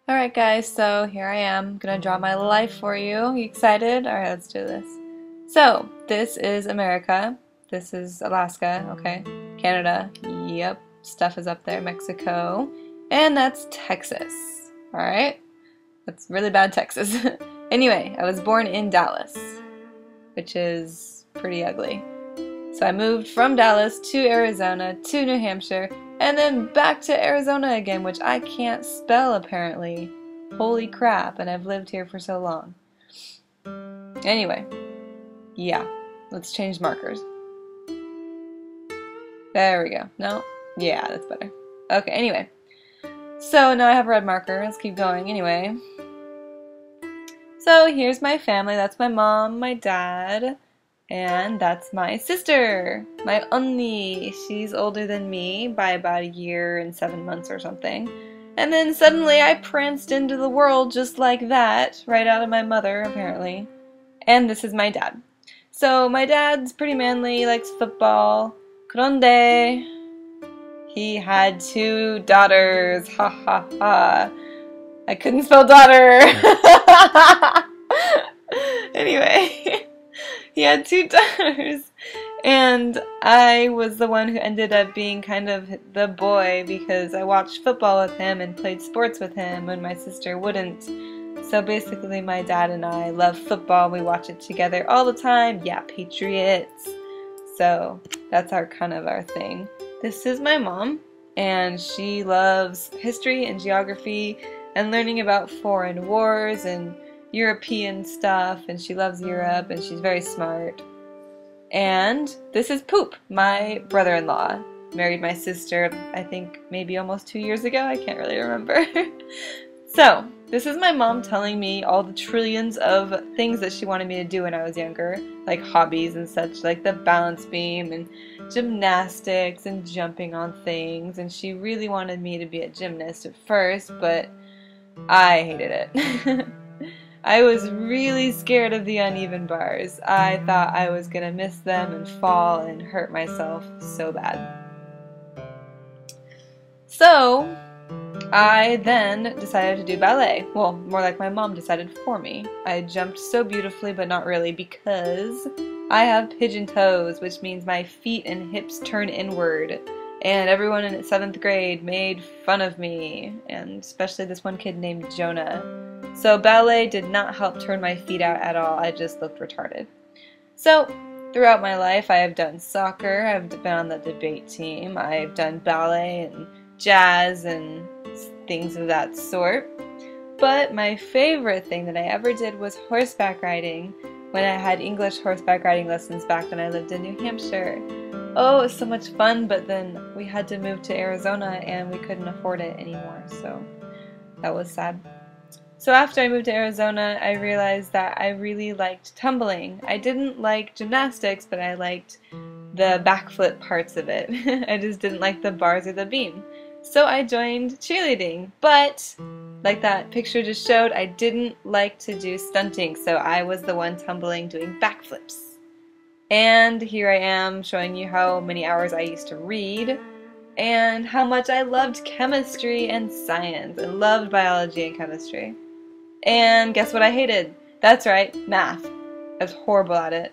Alright guys, so here I am, gonna draw my life for you. You excited? Alright, let's do this. So, this is America. This is Alaska, okay. Canada, yep. Stuff is up there, Mexico. And that's Texas. Alright? That's really bad Texas. Anyway, I was born in Dallas, which is pretty ugly. So I moved from Dallas to Arizona to New Hampshire and then back to Arizona again, which I can't spell apparently. Holy crap, and I've lived here for so long. Anyway, yeah, let's change markers. There we go. No? Yeah, that's better. Okay, anyway. So now I have a red marker. Let's keep going anyway. So here's my family. That's my mom, my dad, and that's my sister, my Unni. She's older than me by about a year and 7 months or something. And then suddenly I pranced into the world just like that, right out of my mother, apparently. And this is my dad. So my dad's pretty manly, likes football. Kronde. He had 2 daughters. Ha ha ha. I couldn't spell daughter. Anyway. He had 2 daughters, and I was the one who ended up being kind of the boy because I watched football with him and played sports with him when my sister wouldn't. So basically my dad and I love football. We watch it together all the time. Yeah, Patriots. So that's our thing. This is my mom, and she loves history and geography and learning about foreign wars and European stuff, and she loves Europe, and she's very smart. And this is Poop, my brother-in-law. Married my sister, I think maybe almost 2 years ago. I can't really remember. So, this is my mom telling me all the trillions of things that she wanted me to do when I was younger, like hobbies and such, like the balance beam and gymnastics and jumping on things. And she really wanted me to be a gymnast at first, but I hated it. I was really scared of the uneven bars. I thought I was gonna miss them and fall and hurt myself so bad. So, I then decided to do ballet. Well, more like my mom decided for me. I jumped so beautifully, but not really, because I have pigeon toes, which means my feet and hips turn inward. And everyone in 7th grade made fun of me, and especially this one kid named Jonah. So ballet did not help turn my feet out at all. I just looked retarded. So throughout my life I have done soccer, I've been on the debate team, I've done ballet and jazz and things of that sort. But my favorite thing that I ever did was horseback riding when I had English horseback riding lessons back when I lived in New Hampshire. Oh, it was so much fun, but then we had to move to Arizona and we couldn't afford it anymore, so that was sad. So after I moved to Arizona, I realized that I really liked tumbling. I didn't like gymnastics, but I liked the backflip parts of it. I just didn't like the bars or the beam. So I joined cheerleading, but like that picture just showed, I didn't like to do stunting, so I was the one tumbling doing backflips. And here I am showing you how many hours I used to read and how much I loved chemistry and science. I loved biology and chemistry. And guess what I hated? That's right, math. I was horrible at it.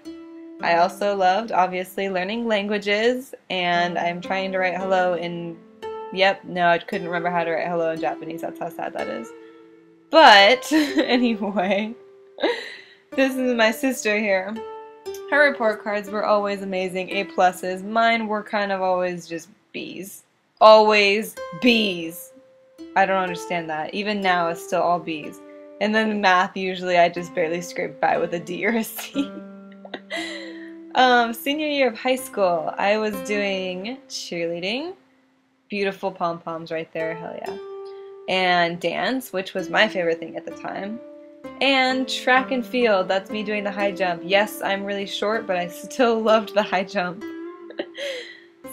I also loved, obviously, learning languages, and I'm trying to write hello in... Yep, no, I couldn't remember how to write hello in Japanese. That's how sad that is. But, anyway, this is my sister here. Her report cards were always amazing, A+. Mine were kind of always just B's. Always B's. I don't understand that. Even now it's still all B's. And then math, usually I just barely scraped by with a D or a C. Senior year of high school, I was doing cheerleading. Beautiful pom-poms right there, hell yeah. And dance, which was my favorite thing at the time. And track and field, that's me doing the high jump. Yes, I'm really short, but I still loved the high jump.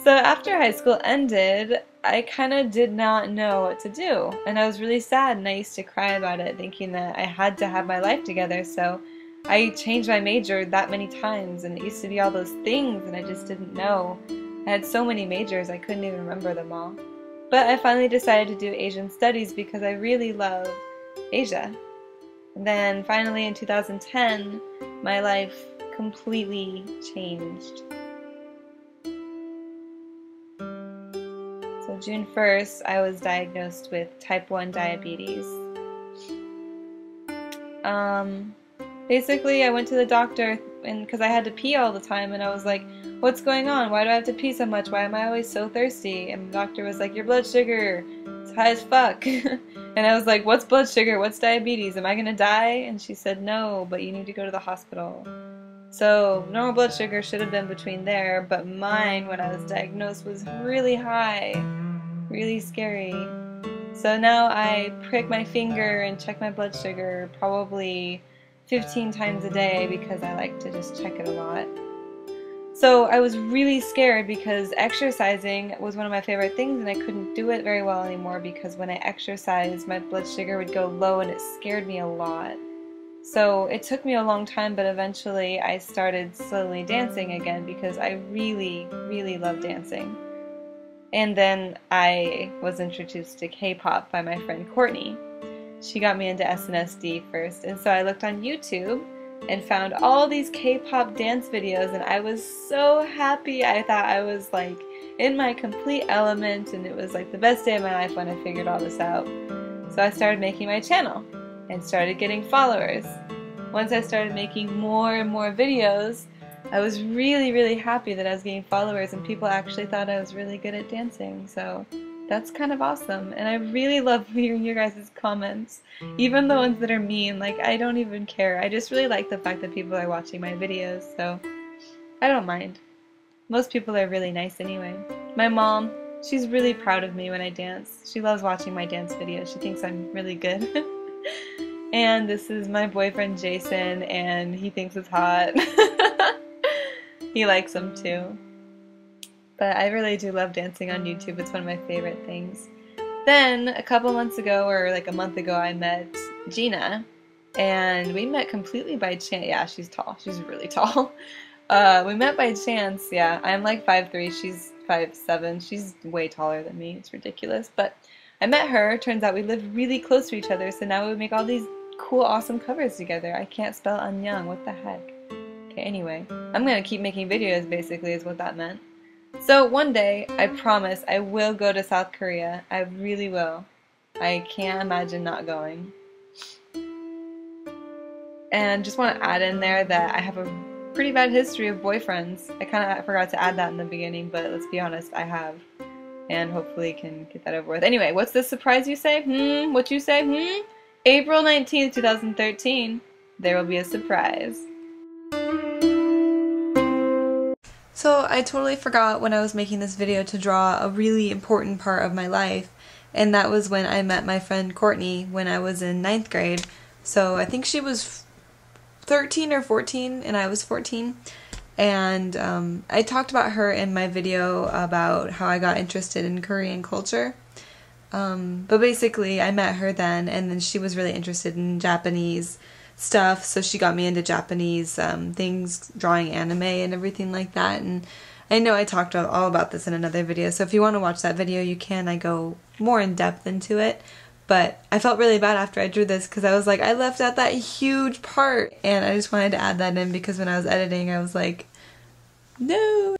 So after high school ended, I kind of did not know what to do. And I was really sad, and I used to cry about it, thinking that I had to have my life together. So I changed my major that many times, and it used to be all those things, and I just didn't know. I had so many majors, I couldn't even remember them all. But I finally decided to do Asian studies because I really love Asia. And then finally in 2010, my life completely changed. So June 1st, I was diagnosed with type 1 diabetes. Basically, I went to the doctor because I had to pee all the time, and I was like, what's going on? Why do I have to pee so much? Why am I always so thirsty? And the doctor was like, your blood sugar, it's high as fuck. And I was like, what's blood sugar? What's diabetes? Am I gonna die? And she said, no, but you need to go to the hospital. So normal blood sugar should have been between there, but mine, when I was diagnosed, was really high. Really scary. So now I prick my finger and check my blood sugar probably 15 times a day because I like to just check it a lot. So I was really scared because exercising was one of my favorite things, and I couldn't do it very well anymore because when I exercised my blood sugar would go low and it scared me a lot. So it took me a long time, but eventually I started slowly dancing again because I really, really love dancing. And then I was introduced to K-pop by my friend Courtney. She got me into SNSD first, and so I looked on YouTube and found all these K-pop dance videos, and I was so happy. I thought I was like in my complete element, and it was like the best day of my life when I figured all this out. So I started making my channel and started getting followers. Once I started making more and more videos, I was really, really happy that I was getting followers and people actually thought I was really good at dancing. So that's kind of awesome, and I really love hearing your guys' comments, even the ones that are mean. Like, I don't even care. I just really like the fact that people are watching my videos, so I don't mind. Most people are really nice anyway. My mom, she's really proud of me when I dance. She loves watching my dance videos. She thinks I'm really good. And this is my boyfriend Jason, and he thinks it's hot. He likes them too. But I really do love dancing on YouTube. It's one of my favorite things. Then, a couple months ago, or like a month ago, I met Gina. And we met completely by chance. Yeah, she's tall. She's really tall. We met by chance, yeah. I'm like 5'3", she's 5'7". She's way taller than me. It's ridiculous. But I met her. Turns out we live really close to each other, so now we make all these cool, awesome covers together. I can't spell Anyang. What the heck? Okay, anyway. I'm gonna keep making videos, basically, is what that meant. So one day, I promise, I will go to South Korea. I really will. I can't imagine not going. And just want to add in there that I have a pretty bad history of boyfriends. I kind of forgot to add that in the beginning, but let's be honest, I have. And hopefully can get that over with. Anyway, what's this surprise you say? What you say? April 19th, 2013. There will be a surprise. So I totally forgot when I was making this video to draw a really important part of my life, and that was when I met my friend Courtney when I was in 9th grade. So I think she was 13 or 14 and I was 14, and I talked about her in my video about how I got interested in Korean culture. But basically I met her then, and then she was really interested in Japanese stuff, so she got me into Japanese things, drawing anime and everything like that. And I know I talked all about this in another video, so if you want to watch that video you can. I go more in depth into it, but I felt really bad after I drew this because I was like, I left out that huge part, and I just wanted to add that in because when I was editing I was like, no.